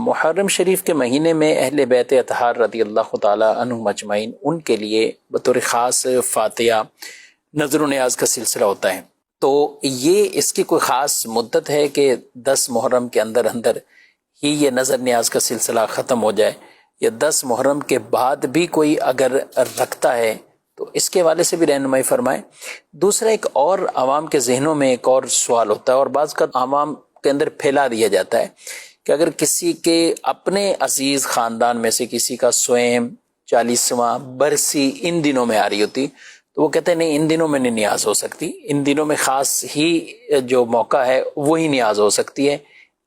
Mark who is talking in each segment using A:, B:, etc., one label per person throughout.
A: محرم شریف کے مہینے میں اہل بیت اطہار رضی اللہ تعالی عنہم اجمعین ان کے لیے بطور خاص فاتحہ نظر و نیاز کا سلسلہ ہوتا ہے. تو یہ اس کی کوئی خاص مدت ہے کہ 10 محرم کے اندر ہی یہ نظر نیاز کا سلسلہ ختم ہو جائے، یا 10 محرم کے بعد بھی کوئی اگر رکھتا ہے تو اس کے حوالے سے بھی رہنمائی فرمائیں. دوسرا، ایک اور عوام کے ذہنوں میں ایک اور سوال ہوتا ہے اور بعض کا عوام کے اندر پھیلا دیا جاتا ہے کہ اگر کسی کے اپنے عزیز خاندان میں سے کسی کا سویم 40واں برسی ان دنوں میں آ رہی ہوتی تو وہ کہتے ہیں نہیں، ان دنوں میں نہیں نیاز ہو سکتی، ان دنوں میں خاص ہی جو موقع ہے وہی نیاز ہو سکتی ہے،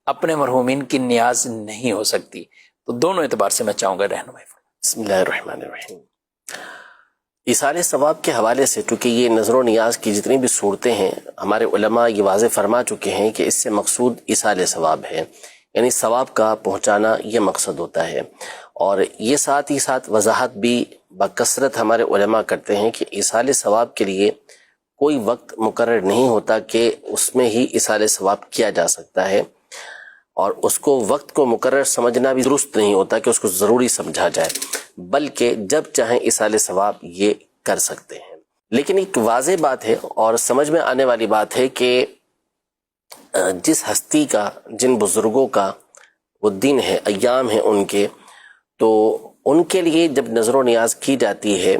A: اپنے مرحومین کی نیاز نہیں ہو سکتی. تو دونوں اعتبار سے میں چاہوں گا رہنمائی.
B: بسم اللہ الرحمن الرحیم. ایصال ثواب کے حوالے سے چونکہ یہ نظر و نیاز کی جتنی بھی صورتیں ہیں ہمارے علماء یہ واضح فرما چکے ہیں کہ اس سے مقصود ایصال ثواب ہے، یعنی ثواب کا پہنچانا یہ مقصد ہوتا ہے. اور یہ ساتھ ہی ساتھ وضاحت بھی بکثرت ہمارے علماء کرتے ہیں کہ ایصال ثواب کے لیے کوئی وقت مقرر نہیں ہوتا کہ اس میں ہی ایصال ثواب کیا جا سکتا ہے، اور اس کو وقت کو مقرر سمجھنا بھی درست نہیں ہوتا کہ اس کو ضروری سمجھا جائے، بلکہ جب چاہیں ایصال ثواب یہ کر سکتے ہیں. لیکن ایک واضح بات ہے اور سمجھ میں آنے والی بات ہے کہ جس ہستی کا، جن بزرگوں کا وہ دن ہے، ایام ہیں ان کے، تو ان کے لیے جب نظر و نیاز کی جاتی ہے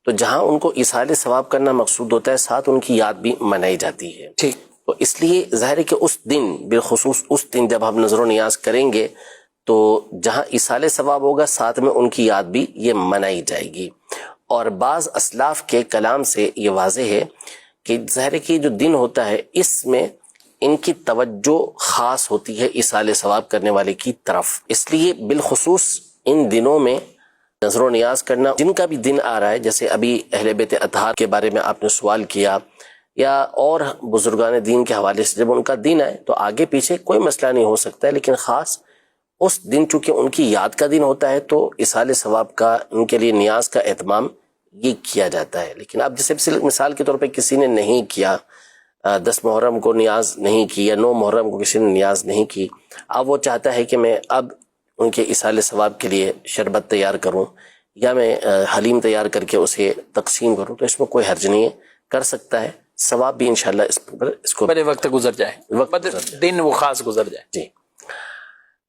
B: تو جہاں ان کو ایصال ثواب کرنا مقصود ہوتا ہے ساتھ ان کی یاد بھی منائی جاتی ہے.
A: ٹھیک.
B: تو اس لیے ظاہر ہے کہ اس دن، بالخصوص اس دن جب ہم نظر و نیاز کریں گے تو جہاں ایصال ثواب ہوگا ساتھ میں ان کی یاد بھی یہ منائی جائے گی. اور بعض اسلاف کے کلام سے یہ واضح ہے کہ ظاہر ہے کہ جو دن ہوتا ہے اس میں ان کی توجہ خاص ہوتی ہے ایصال ثواب کرنے والے کی طرف. اس لیے بالخصوص ان دنوں میں نظر و نیاز کرنا، جن کا بھی دن آ رہا ہے، جیسے ابھی اہل بیت اطہار کے بارے میں آپ نے سوال کیا، یا اور بزرگان دین کے حوالے سے جب ان کا دن آئے تو آگے پیچھے کوئی مسئلہ نہیں ہو سکتا ہے، لیکن خاص اس دن چونکہ ان کی یاد کا دن ہوتا ہے تو ایصال ثواب کا، ان کے لیے نیاز کا اہتمام یہ کیا جاتا ہے. لیکن اب جیسے مثال کے طور پہ کسی نے نہیں کیا، 10 محرم کو نیاز نہیں کی یا 9 محرم کو کسی نے نیاز نہیں کی، اب وہ چاہتا ہے کہ میں اب ان کے ایصال ثواب کے لیے شربت تیار کروں یا میں حلیم تیار کر کے اسے تقسیم کروں، تو اس میں کوئی حرج نہیں ہے، کر سکتا ہے. ثواب بھی انشاءاللہ اس کو
A: بڑے وقت گزر جائے، دن وہ خاص گزر جائے.
B: جی.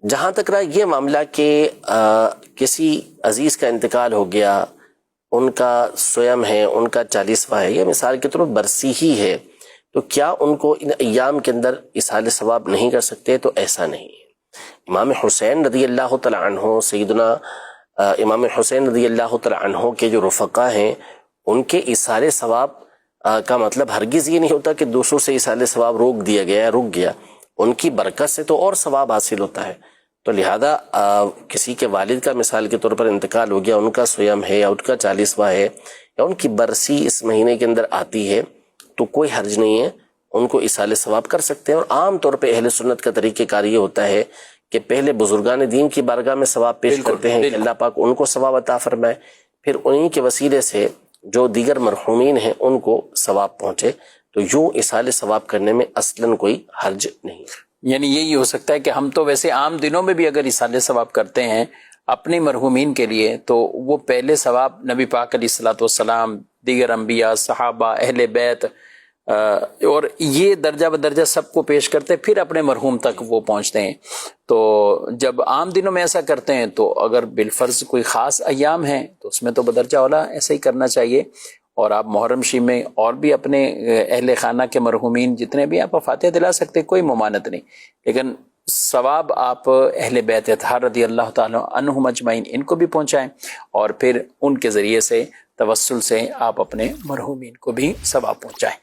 B: جہاں تک رہا یہ معاملہ کہ کسی عزیز کا انتقال ہو گیا، ان کا سویم ہے، ان کا 40واں ہے، یا مثال کے طور پر برسی ہی ہے، تو کیا ان کو ان ایام کے اندر ایصال ثواب نہیں کر سکتے؟ تو ایسا نہیں ہے. امام حسین رضی اللہ تعالی عنہ، سیدنا امام حسین رضی اللہ تعالی عنہ کے جو رفقا ہیں، ان کے ایصال ثواب کا مطلب ہرگز یہ نہیں ہوتا کہ دوسروں سے ایصال ثواب روک دیا گیا، رک گیا. ان کی برکت سے تو اور ثواب حاصل ہوتا ہے. تو لہذا کسی کے والد کا مثال کے طور پر انتقال ہو گیا، ان کا سویم ہے یا ان کا 40واں ہے یا ان کی برسی اس مہینے کے اندر آتی ہے، تو کوئی حرج نہیں ہے، ان کو ایصال ثواب کر سکتے ہیں. اور عام طور پہ اہل سنت کا طریقہ کار یہ ہوتا ہے کہ پہلے بزرگان دین کی بارگاہ میں ثواب پیش کرتے ہیں کہ اللہ پاک ان کو ثواب عطا فرمائے، پھر انہی کے وسیلے سے جو دیگر مرحومین ہیں ان کو ثواب پہنچے. تو یوں ایصال ثواب کرنے میں اصلاً کوئی حرج نہیں.
A: یعنی یہی ہو سکتا ہے کہ ہم تو ویسے عام دنوں میں بھی اگر ایصال ثواب کرتے ہیں اپنے مرحومین کے لیے تو وہ پہلے ثواب نبی پاک علیہ الصلوۃ والسلام، دیگر انبیاء، صحابہ، اہل بیت، اور یہ درجہ بدرجہ سب کو پیش کرتے پھر اپنے مرحوم تک وہ پہنچتے ہیں. تو جب عام دنوں میں ایسا کرتے ہیں تو اگر بالفرض کوئی خاص ایام ہیں تو اس میں تو بدرجہ اولا ایسا ہی کرنا چاہیے. اور آپ محرم شریف میں اور بھی اپنے اہل خانہ کے مرحومین جتنے بھی آپ فاتحہ دلا سکتے، کوئی ممانعت نہیں، لیکن ثواب آپ اہل بیت اطہار رضی اللہ تعالیٰ عنہم اجمعین ان کو بھی پہنچائیں، اور پھر ان کے ذریعے سے توسل سے آپ اپنے مرحومین کو بھی ثواب پہنچائیں.